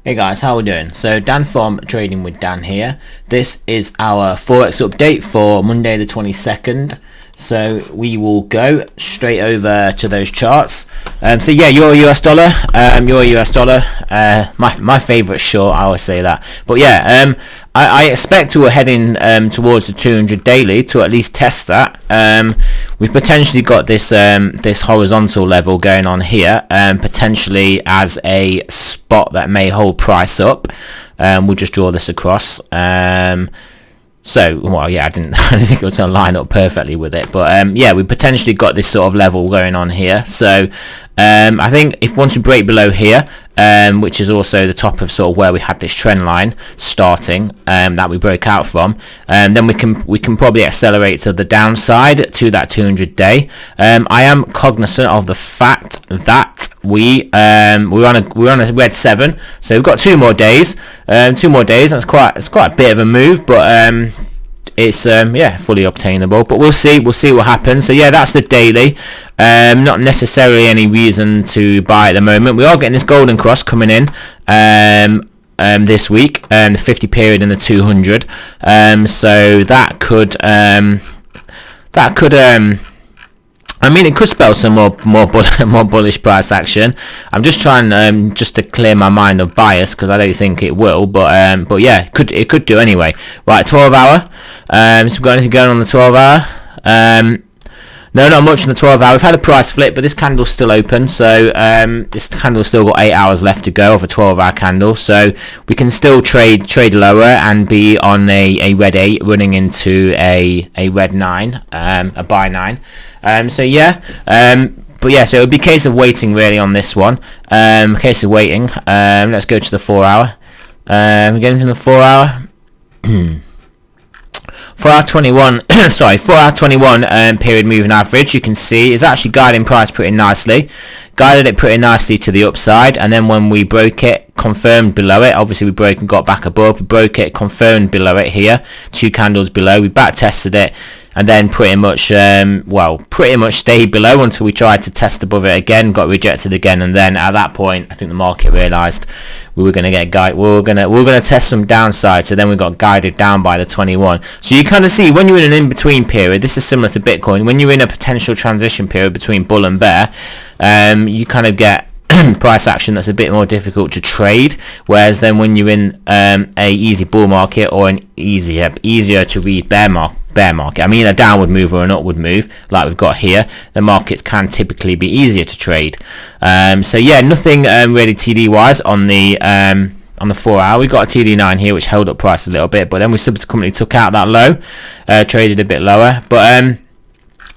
Hey guys, how are we doing? So Dan from Trading with Dan here. This is our Forex update for Monday the 22nd. So we will go straight over to those charts. So yeah, Euro US dollar, my favorite short, I always say that. But yeah, I expect we're heading towards the 200 daily to at least test that. We've potentially got this this horizontal level going on here, potentially as a spot that may hold price up. We'll just draw this across. So, well, yeah, I didn't think it was going to line up perfectly with it, but yeah, we potentially got this sort of level going on here. So I think if once we break below here, which is also the top of sort of where we had this trend line starting, that we broke out from, then we can probably accelerate to the downside to that 200 day. I am cognizant of the fact that we're on a red 7, so we've got 2 more days. It's quite a bit of a move, but it's yeah, fully obtainable, but we'll see what happens. So yeah, that's the daily. Not necessarily any reason to buy at the moment. We are getting this golden cross coming in this week, the 50 period and the 200, so that could I mean, it could spell some more bullish price action. I'm just trying just to clear my mind of bias, because I don't think it will, but yeah, it could do anyway. Right, 12 hour. So we've got anything going on the 12 hour? No, not much on the 12 hour. We've had a price flip, but this candle's still open, so this candle's still got 8 hours left to go of a 12 hour candle, so we can still trade lower and be on a red 8 running into a red 9, a buy 9. So yeah, but yeah, so it would be a case of waiting really on this one. Case of waiting. Let's go to the 4 hour. We're getting to the 4 hour. 4 hour 21 sorry, 4 hour 21 period moving average, you can see is actually guiding price pretty nicely. Guided it pretty nicely to the upside, and then when we broke it, confirmed below it. Obviously we broke and got back above. We broke it, confirmed below it here, 2 candles below. We back tested it, and then pretty much stayed below until we tried to test above it again, got rejected again, and then at that point I think the market realized we were going to get we were going to test some downside, so then we got guided down by the 21. So you kind of see when you're in an in-between period, this is similar to Bitcoin, when you're in a potential transition period between bull and bear, you kind of get price action that's a bit more difficult to trade, whereas then when you're in a easy bull market or an easier to read bear market, I mean a downward move or an upward move like we've got here, the markets can typically be easier to trade. So yeah, nothing really TD wise on the 4 hour. We got a TD9 here which held up price a little bit, but then we subsequently took out that low, traded a bit lower, but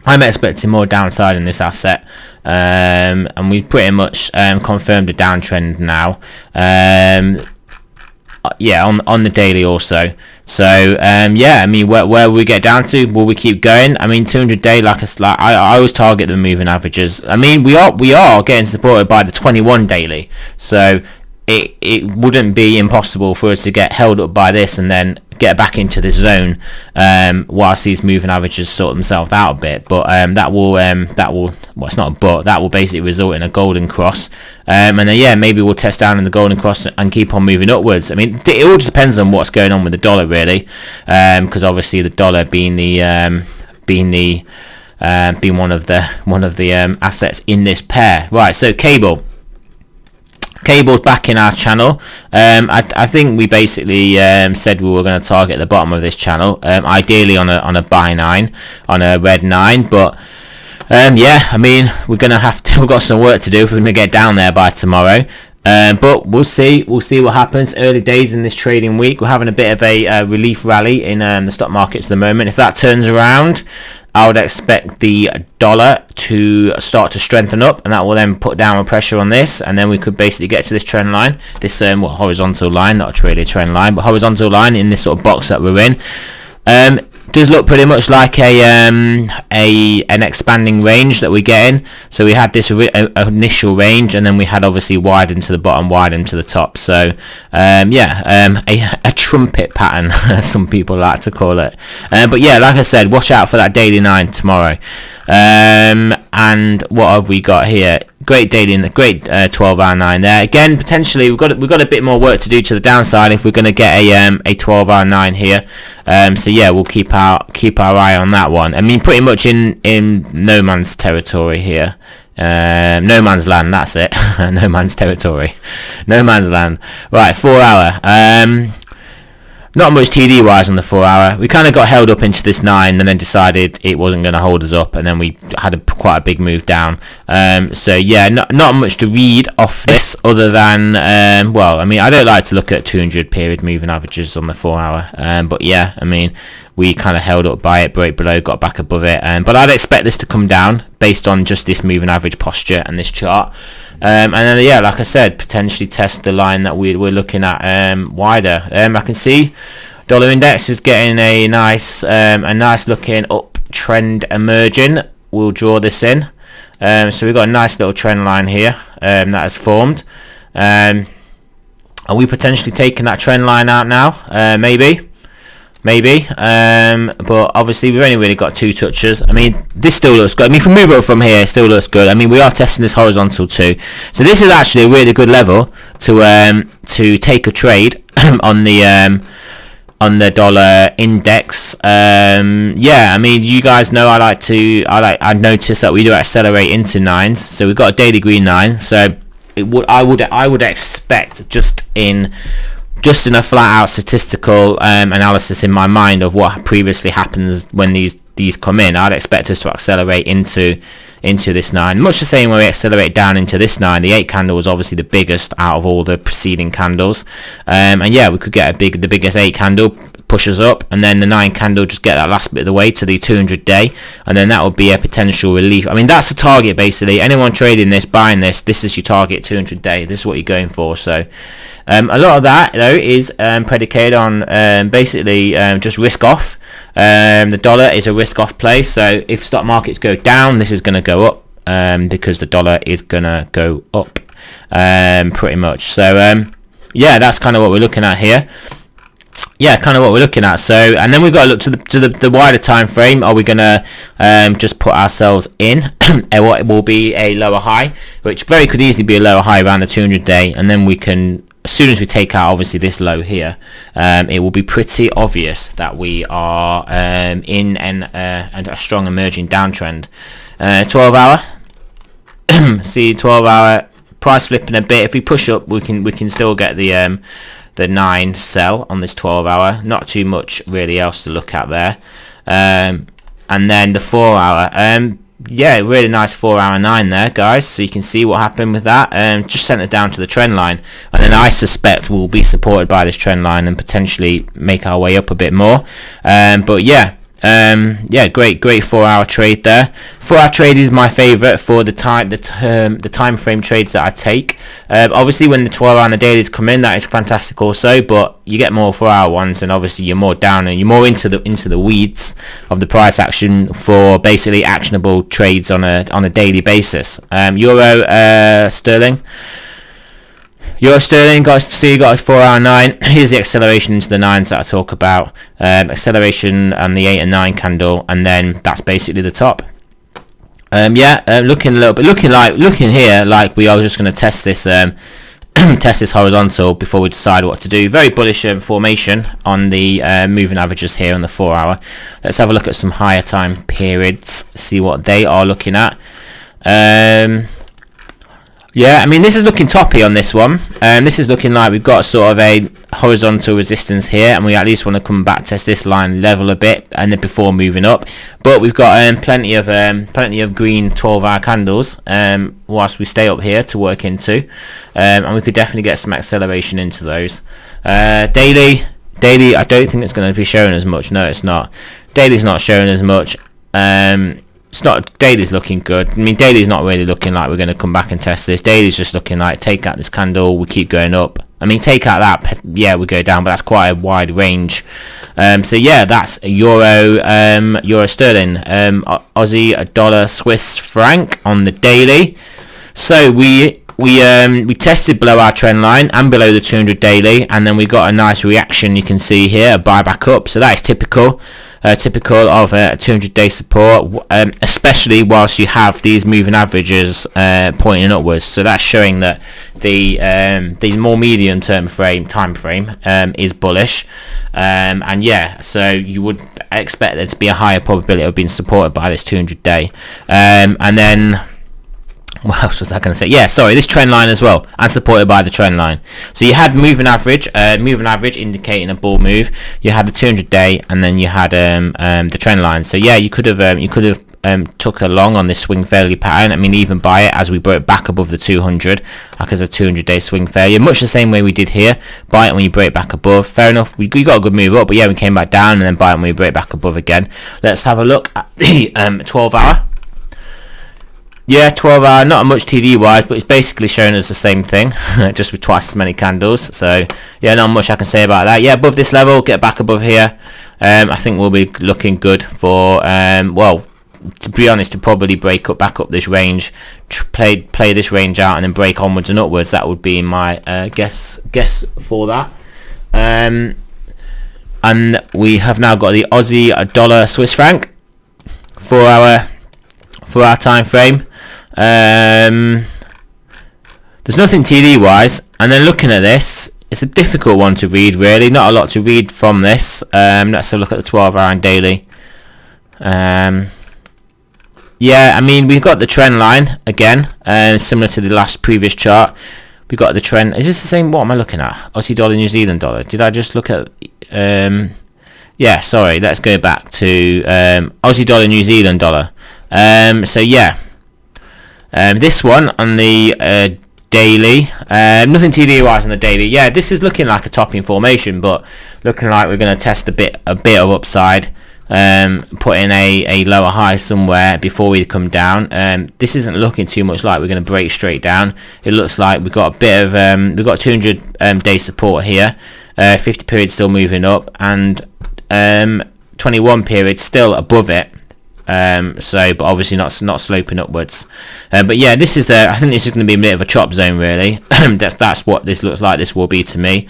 I'm expecting more downside in this asset, and we pretty much confirmed a downtrend now. Yeah, on the daily also. So yeah, I mean, where we get down to, will we keep going? I mean, 200 day, I always target the moving averages. I mean, we are getting supported by the 21 daily, so it wouldn't be impossible for us to get held up by this and then get back into this zone whilst these moving averages sort themselves out a bit. But that will well, it's not a but, that will basically result in a golden cross, and then yeah, maybe we'll test down in the golden cross and keep on moving upwards. I mean, it all just depends on what's going on with the dollar really, because obviously the dollar being one of the assets in this pair. Right, so Cable's back in our channel. I think we basically said we were going to target the bottom of this channel, ideally on a buy 9, on a red 9, but yeah, I mean, we've got some work to do if we're going to get down there by tomorrow. But we'll see what happens. Early days in this trading week, we're having a bit of a relief rally in the stock markets at the moment. If that turns around, I would expect the dollar to start to strengthen up, and that will then put downward pressure on this, and then we could basically get to this trend line, this horizontal line, not a traded trend line, but horizontal line in this sort of box that we're in. Does look pretty much like an expanding range that we get in. So we had this initial range, and then we had obviously widened to the bottom, widened to the top. So yeah, a trumpet pattern, as some people like to call it. But yeah, like I said, watch out for that daily 9 tomorrow. And what have we got here? great daily and a great 12-hour 9 there. Again, potentially we've got a bit more work to do to the downside if we're going to get a 12-hour 9 here. So yeah, we'll keep our eye on that one. I mean, pretty much in no man's territory here. No man's land, that's it. No man's territory, no man's land. Right, 4-hour. Not much TD wise on the 4-hour. We kind of got held up into this 9 and then decided it wasn't going to hold us up, and then we had quite a big move down. So yeah, not much to read off this other than well, I mean, I don't like to look at 200 period moving averages on the 4-hour, but yeah, I mean, we kind of held up by it, broke below, got back above it, but I'd expect this to come down based on just this moving average posture and this chart. And then yeah, like I said, potentially test the line that we're looking at wider. I can see dollar index is getting a nice looking uptrend emerging. We'll draw this in. So we've got a nice little trend line here that has formed. Are we potentially taking that trend line out now? Maybe, but obviously we've only really got 2 touches. I mean, this still looks good. I mean, if we move up from here, it still looks good. I mean, we are testing this horizontal too, so this is actually a really good level to take a trade on the dollar index. Yeah, I mean, you guys know I noticed that we do accelerate into 9s, so we've got a daily green 9. So I would expect just in a flat out statistical analysis in my mind of what previously happens when these come in, I'd expect us to accelerate into this 9, much the same way we accelerate down into this 9. The 8 candle was obviously the biggest out of all the preceding candles, and yeah, we could get the biggest 8 candle push us up, and then the 9 candle just get that last bit of the way to the 200 day, and then that would be a potential relief. I mean, that's the target basically. Anyone trading this, buying this is your target 200 day. This is what you're going for. So a lot of that though is predicated on basically just risk off. The dollar is a risk off play, so if stock markets go down, this is going to go up because the dollar is going to go up pretty much. So yeah, that's kind of what we're looking at here. Yeah, kind of what we're looking at. So, and then we've got to look to the wider time frame. Are we gonna just put ourselves in what will be a lower high, which very could easily be a lower high around the 200 day, and then we can, as soon as we take out obviously this low here, it will be pretty obvious that we are in a strong emerging downtrend. 12-hour, see 12-hour price flipping a bit. If we push up, we can still get the 9 sell on this 12-hour. Not too much really else to look at there. And then the 4-hour, yeah, really nice 4-hour 9 there, guys. So you can see what happened with that. Just sent it down to the trend line, and then I suspect we'll be supported by this trend line and potentially make our way up a bit more. But yeah, yeah, great 4-hour trade there. 4-hour trade is my favorite for the time frame trades that I take. Obviously when the 12-hour and the dailies come in, that is fantastic also, but you get more 4-hour ones, and obviously you're more down and you're more into the weeds of the price action for basically actionable trades on a daily basis. Euro sterling, guys, see you got a 4-hour 9. Here's the acceleration into the 9s that I talk about. Acceleration and the 8 and 9 candle, and then that's basically the top. Looking here like we are just going to test this test this horizontal before we decide what to do. Very bullish formation on the moving averages here on the 4-hour. Let's have a look at some higher time periods, see what they are looking at. Yeah, I mean, this is looking toppy on this one. This is looking like we've got sort of a horizontal resistance here, and we at least want to come back, test this line level a bit, and then before moving up. But we've got plenty of green 12-hour candles whilst we stay up here to work into, and we could definitely get some acceleration into those. Daily, I don't think it's going to be showing as much. No, it's not. Daily's not showing as much. It's not. Daily's looking good. I mean, daily's not really looking like we're going to come back and test this. Daily's just looking like take out this candle, we keep going up. I mean, take out that, yeah, we go down, but that's quite a wide range. So yeah, that's euro sterling, Aussie dollar, Swiss franc on the daily. So we tested below our trend line and below the 200 daily, and then we got a nice reaction. You can see here, a buy back up. So that is typical. typical of a 200-day support, especially whilst you have these moving averages pointing upwards. So that's showing that the more medium term time frame is bullish, and yeah, so you would expect there to be a higher probability of being supported by this 200-day, and then what else was I going to say? Yeah, sorry, this trend line as well, and supported by the trend line. So you had moving average indicating a bull move. You had the 200-day, and then you had the trend line. So yeah, you could have took a long on this swing failure pattern. I mean, even buy it as we broke back above the 200, like as a 200-day swing failure, much the same way we did here. Buy it when you break back above. Fair enough, we got a good move up, but yeah, we came back down, and then buy it when we break back above again. Let's have a look at the 12-hour. Yeah, 12-hour, not much TD wise, but it's basically showing us the same thing, just with twice as many candles. So yeah, not much I can say about that. Yeah, above this level, get back above here. I think we'll be looking good for well, to be honest, to probably break up back up this range, play this range out, and then break onwards and upwards. That would be my guess for that. And we have now got the Aussie dollar Swiss franc for our time frame. There's nothing TD wise, and then looking at this, it's a difficult one to read, really. Not a lot to read from this. Let's have a look at the 12-hour and daily. Yeah, I mean, we've got the trend line again, similar to the previous chart. We've got the trend. Is this the same? What am I looking at? Aussie dollar, New Zealand dollar. Did I just look at? Yeah, sorry. Let's go back to Aussie dollar, New Zealand dollar. So yeah. This one on the daily, nothing TD wise on the daily. Yeah, this is looking like a topping formation, but looking like we're going to test a bit of upside, put in a lower high somewhere before we come down. This isn't looking too much like we're going to break straight down. It looks like we've got a bit of we've got 200 day support here, 50 period still moving up, and 21 period still above it. So, but obviously not sloping upwards. But yeah, this is I think this is going to be a bit of a chop zone, really. that's what this looks like. This will be to me.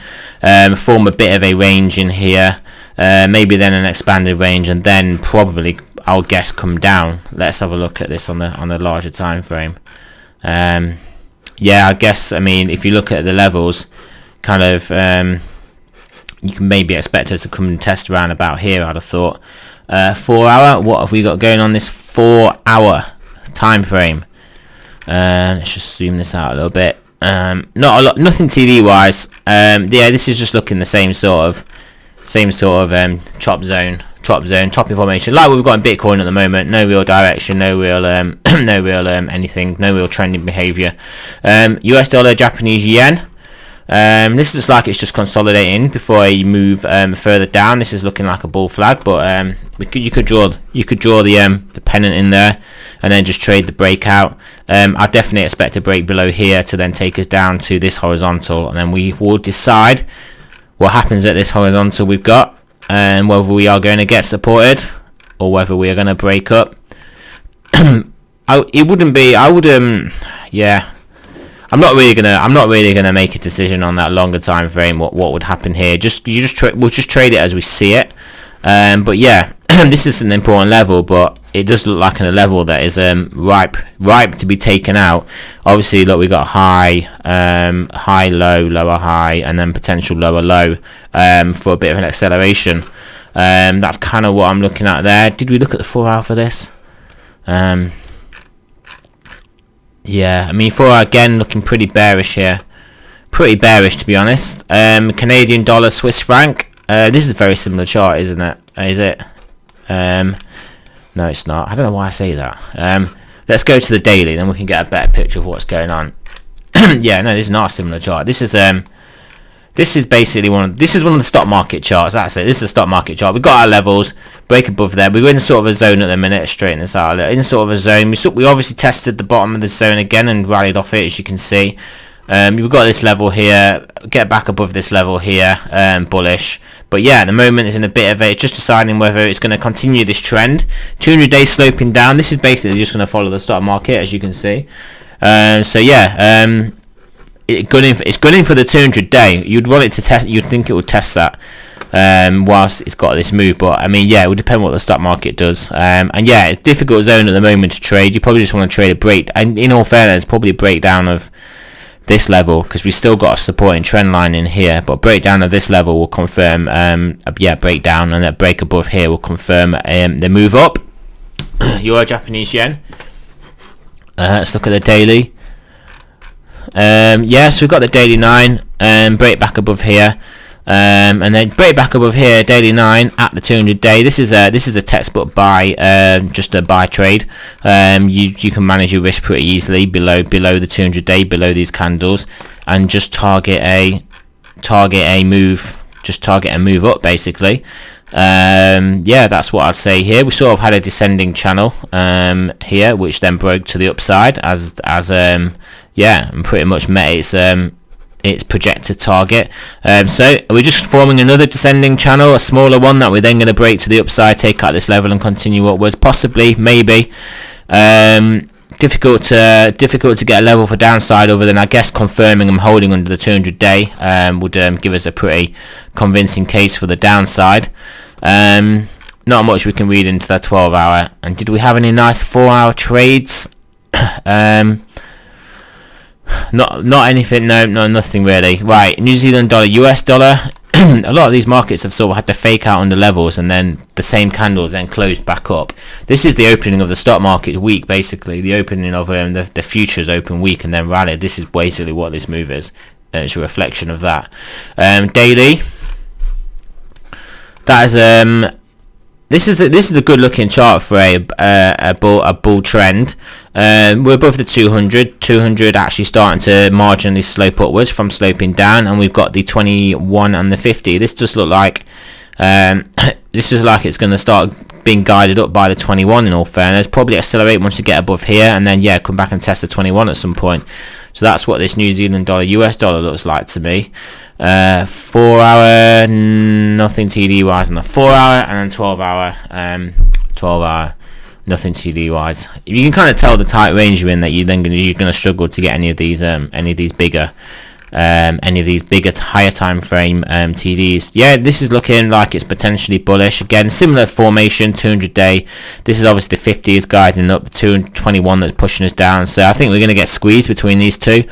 Form a bit of a range in here, maybe then an expanded range, and then probably I'll guess come down. Let's have a look at this on the larger time frame. Yeah, I guess. I mean, if you look at the levels, kind of, you can maybe expect us to come and test around about here, I'd have thought. 4 hour, what have we got going on this 4 hour time frame? Let's just zoom this out a little bit. Not a lot, nothing TD wise. Yeah, this is just looking the same sort of chop zone, topping formation, like we've got in Bitcoin at the moment. No real direction, no real anything, no real trending behavior. US dollar, Japanese yen. This looks like it's just consolidating before you move further down. This is looking like a bull flag, but you could draw the pennant in there and then just trade the breakout. I definitely expect a break below here to then take us down to this horizontal, and then we will decide what happens at this horizontal we've got, and whether we are going to get supported or whether we are going to break up. Yeah. I'm not really gonna make a decision on that longer time frame. What would happen here? We'll just trade it as we see it. But yeah, this is an important level, but it does look like a level that is ripe to be taken out. Obviously, look, we got high, low, lower high, and then potential lower low for a bit of an acceleration. That's kind of what I'm looking at there. Did we look at the 4 hour for this? Yeah, I mean, 4 hour again looking pretty bearish here. Pretty bearish, to be honest. Canadian dollar, Swiss franc. This is a very similar chart, isn't it? Is it? No, it's not. I don't know why I say that. Let's go to the daily, then we can get a better picture of what's going on. Yeah, no, this is not a similar chart. This is basically one of the stock market charts. That's it. This is a stock market chart. We've got our levels, break above there. We're in sort of a zone at the minute. Straighten this out. In sort of a zone. We obviously tested the bottom of the zone again and rallied off it, as you can see. We've got this level here. Get back above this level here. Bullish. But yeah, at the moment it's in a bit of just deciding whether it's going to continue this trend. 200 days sloping down. This is basically just going to follow the stock market, as you can see. So yeah. It's gunning for the 200 day. You'd want it to test. You'd think it would test that. whilst it's got this move. But I mean, yeah, it would depend what the stock market does. And yeah, it's a difficult zone at the moment to trade. You probably just want to trade a break, and in all fairness, probably a breakdown of this level, because we still got a supporting trend line in here, but breakdown of this level will confirm breakdown, and that break above here will confirm the move up. Euro Japanese yen. Let's look at the daily. Yeah, so we've got the daily 9, break back above here, and then break back above here, daily 9 at the 200 day. This is a textbook buy, just a buy trade. You can manage your risk pretty easily below the 200 day, below these candles, and just target a move, up basically. Yeah, that's what I'd say here. We sort of had a descending channel here, which then broke to the upside as yeah, and pretty much met its projected target. So we're just forming another descending channel, a smaller one that we're then going to break to the upside, take out this level and continue upwards, possibly, maybe. Difficult to get a level for downside, other than I guess confirming I'm holding under the 200 day would give us a pretty convincing case for the downside. Not much we can read into that 12 hour. And did we have any nice 4 hour trades? Not anything. No, nothing really. Right, New Zealand dollar, US dollar. A lot of these markets have sort of had to fake out under levels, and then the same candles then closed back up. This is the opening of the stock market week, basically. The opening of the futures open week and then rallied. This is basically what this move is. It's a reflection of that. Daily. That is this is the good looking chart for a bull trend. We're above the 200 actually starting to marginally slope upwards from sloping down, and we've got the 21 and the 50. This does look like it's going to start being guided up by the 21 in all fairness. Probably accelerate once you get above here, and then yeah, come back and test the 21 at some point. So that's what this New Zealand dollar US dollar looks like to me. 4 hour, nothing TD wise on the 4 hour, and then 12 hour, nothing TD wise. You can kind of tell the tight range you're in, that you're going to struggle to get any of these bigger higher time frame TDs. Yeah, this is looking like it's potentially bullish. Again, similar formation, 200 day. This is obviously the 50 is guiding up, the 221 that's pushing us down. So I think we're going to get squeezed between these two,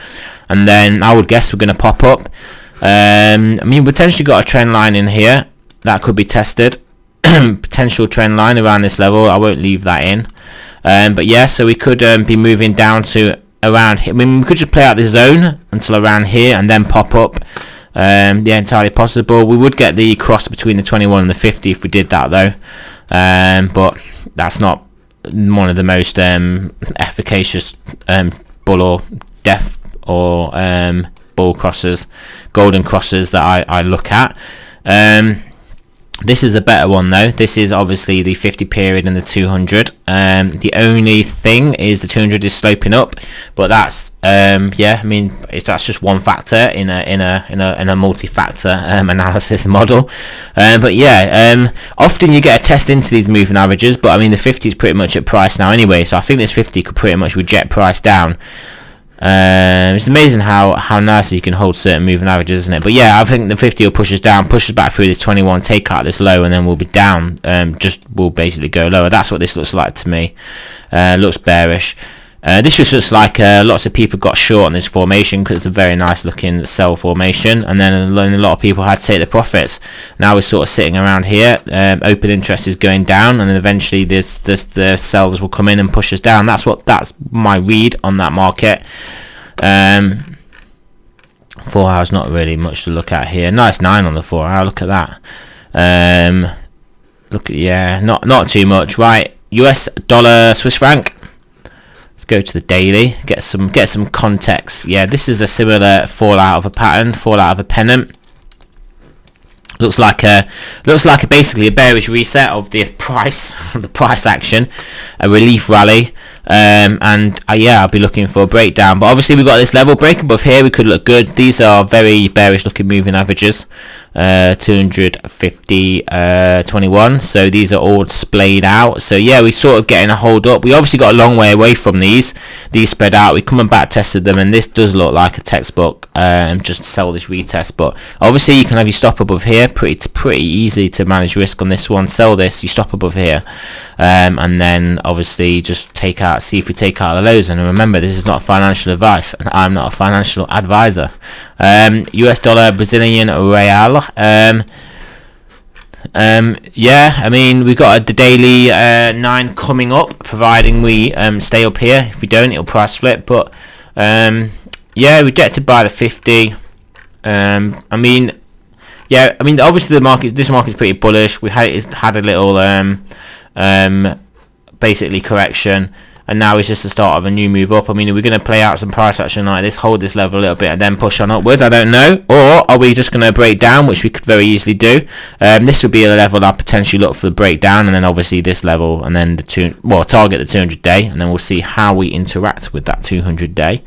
and then I would guess we're going to pop up. I mean, potentially got a trend line in here that could be tested. Potential trend line around this level. I won't leave that in. But yeah, so we could be moving down to around here. I mean, we could just play out this zone until around here and then pop up. Yeah, entirely possible. We would get the cross between the 21 and the 50 if we did that though. But that's not one of the most efficacious bull or death or bull crosses, golden crosses that I look at. This is a better one though. This is obviously the 50 period and the 200. The only thing is the 200 is sloping up, but that's yeah, I mean that's just one factor in a multi-factor analysis model. But yeah, often you get a test into these moving averages, but I mean the 50 is pretty much at price now anyway, so I think this 50 could pretty much reject price down. It's amazing how nicely you can hold certain moving averages, isn't it? But yeah, I think the 50 will push us down, push us back through this 21, take out this low, and then we'll be down. We'll basically go lower. That's what this looks like to me. Looks bearish. This just looks like lots of people got short on this formation because it's a very nice looking sell formation, and then a lot of people had to take the profits. Now we're sort of sitting around here. Open interest is going down, and then eventually the sellers will come in and push us down. That's my read on that market. 4 hours, not really much to look at here. Nice 9 on the 4 hour. Look at that. Look at, yeah, not too much. Right, US dollar, Swiss franc. Go to the daily, get some context. Yeah, this is a similar fallout of a pattern, fallout of a pennant. Looks like basically a bearish reset of the price, the price action, a relief rally, and yeah, I'll be looking for a breakdown. But obviously we've got this level break above here. We could look good. These are very bearish looking moving averages, 250, 21. So these are all splayed out. So yeah, we sort of getting a hold up. We obviously got a long way away from these spread out. We come and back tested them, and this does look like a textbook just sell this retest. But obviously you can have your stop above here. Pretty easy to manage risk on this one. Sell this, you stop above here, and then obviously just see if we take out the lows. And remember, this is not financial advice, and I'm not a financial advisor. US dollar, Brazilian real. Yeah, I mean, we've got the daily 9 coming up, providing we stay up here. If we don't, it'll price flip. But yeah, we get to buy the 50. I mean, yeah, I mean, obviously this market's pretty bullish. We had a little basically correction, and now it's just the start of a new move up. I mean, are we going to play out some price action like this, hold this level a little bit, and then push on upwards? I don't know. Or are we just going to break down, which we could very easily do? This would be a level I'll potentially look for the breakdown, and then obviously this level, and then target the 200 day, and then we'll see how we interact with that 200 day.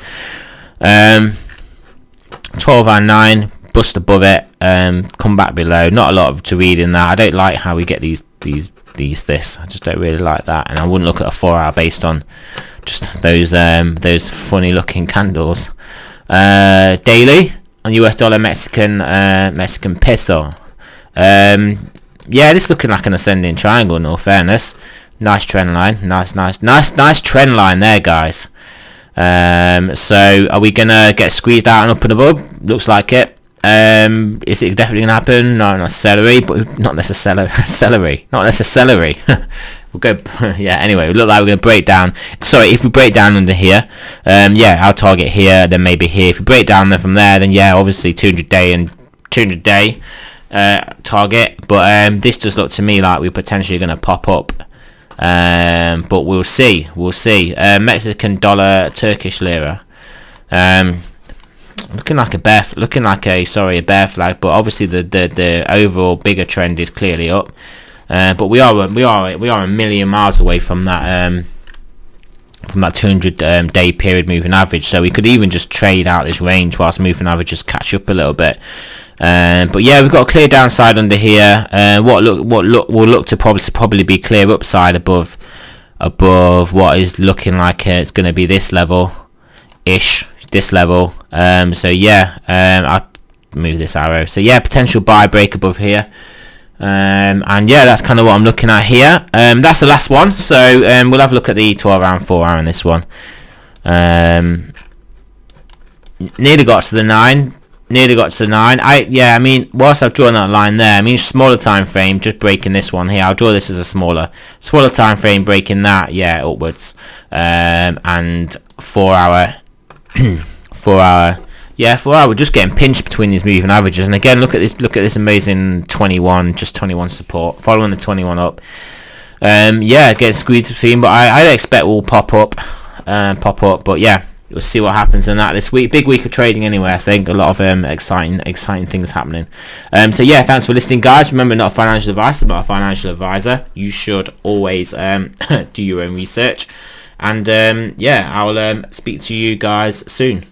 12 and 9, bust above it, come back below. Not a lot to read in that. I don't like how we get this. I just don't really like that, and I wouldn't look at a 4 hour based on just those funny looking candles. Daily on US dollar, Mexican peso. Yeah, this looking like an ascending triangle, in all fairness. Nice trend line. Nice trend line there, guys. So are we gonna get squeezed out and up and above? Looks like it. Is it definitely gonna happen? No, not celery, but not necessarily. We'll go. Yeah, anyway, we look like we're gonna break down. Sorry, if we break down under here, yeah, I'll target here, then maybe here. If we break down then from there, then yeah, obviously 200 day and 200 day target. But this does look to me like we're potentially gonna pop up. But we'll see. Mexican dollar, Turkish lira. Looking like a bear flag, but obviously the overall bigger trend is clearly up. But we are a million miles away from that 200 day period moving average. So we could even just trade out this range whilst moving averages catch up a little bit. But yeah, we've got a clear downside under here. What will look to probably be clear upside above what is looking like it's going to be this level ish. This level. So yeah, I'll move this arrow. So yeah, potential buy break above here. And yeah, that's kind of what I'm looking at here. That's the last one. So we'll have a look at the 12 hour and 4 hour on this one. Nearly got to the 9. I mean, whilst I've drawn that line there, I mean, smaller time frame, just breaking this one here. I'll draw this as a smaller time frame, breaking that, yeah, upwards. And 4 hour. 4 hour, yeah, 4 hour. We're just getting pinched between these moving averages. And again, look at this amazing 21, just 21 support, following the 21 up. Yeah, getting squeezed between, but I expect we'll pop up. But yeah, we'll see what happens in that this week. Big week of trading anyway. I think a lot of exciting things happening. So yeah, thanks for listening, guys. Remember, not a financial advice, but a financial advisor. You should always do your own research. And yeah, I'll speak to you guys soon.